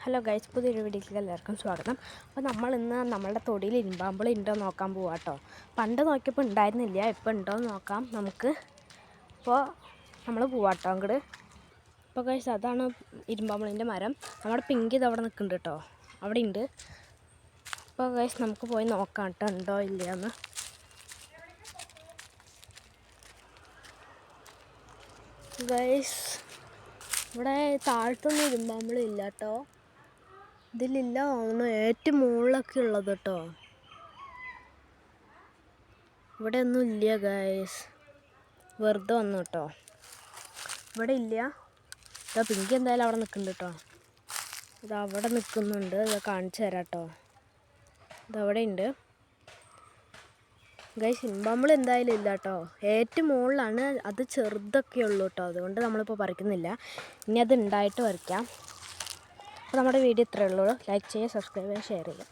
Hello guys, പുതിയൊരു വീഡിയോയിലേക്ക് എല്ലാവർക്കും സ്വാഗതം. അപ്പോൾ നമ്മളിന്ന് നമ്മളുടെ തൊടിയിൽ ഇരുമ്പാമ്പുളി ഉണ്ടോ നോക്കാൻ പോവാം കേട്ടോ. പണ്ട് നോക്കിയപ്പോൾ ഉണ്ടായിരുന്നില്ല, ഇപ്പോൾ ഉണ്ടോ എന്ന് നോക്കാം നമുക്ക്. അപ്പോൾ നമ്മൾ പോവാം കേട്ടോ അങ്ങോട്ട്. അപ്പോൾ ഗൈസ്, അതാണ് ഇരുമ്പാമ്പുളിൻ്റെ മരം. നമ്മുടെ പിങ്ക് ഇത് അവിടെ നിൽക്കുന്നുണ്ട് കേട്ടോ, അവിടെ ഉണ്ട്. അപ്പോൾ ഗൈസ്, നമുക്ക് പോയി നോക്കാം കേട്ടോ ഉണ്ടോ ഇല്ലയെന്ന്. ഗൈസ്, ഇവിടെ താഴത്തൊന്നും ഇരുമ്പാമ്പുളി ഇല്ല കേട്ടോ. ഇതിലില്ല ഒന്ന് ഏറ്റവും മുകളിലൊക്കെ ഉള്ളത് കേട്ടോ. ഇവിടെ ഒന്നും ഇല്ല ഗൈസ്, വെറുതെ വന്നു കേട്ടോ. ഇവിടെ ഇല്ല. ഇതാ പിങ്കി എന്തായാലും അവിടെ നിൽക്കുന്നുണ്ട് കേട്ടോ. ഇത് അവിടെ നിൽക്കുന്നുണ്ട്, ഇത് കാണിച്ചു തരാം കേട്ടോ. ഇതവിടെ ഉണ്ട് ഗൈസ്. ഇരുമ്പാമ്പുളി എന്തായാലും ഇല്ല കേട്ടോ. ഏറ്റവും മുകളിലാണ്, അത് ചെറുതൊക്കെ ഉള്ളൂ കേട്ടോ. അതുകൊണ്ട് നമ്മളിപ്പോൾ പറിക്കുന്നില്ല. ഇനി അത് ഉണ്ടായിട്ട് പറിക്കാം. അപ്പോൾ നമ്മുടെ വീഡിയോ ഇത്രയേ ഉള്ളൂ. ലൈക്ക് ചെയ്യുക, സബ്സ്ക്രൈബ് ചെയ്യുക, ഷെയർ ചെയ്യുക.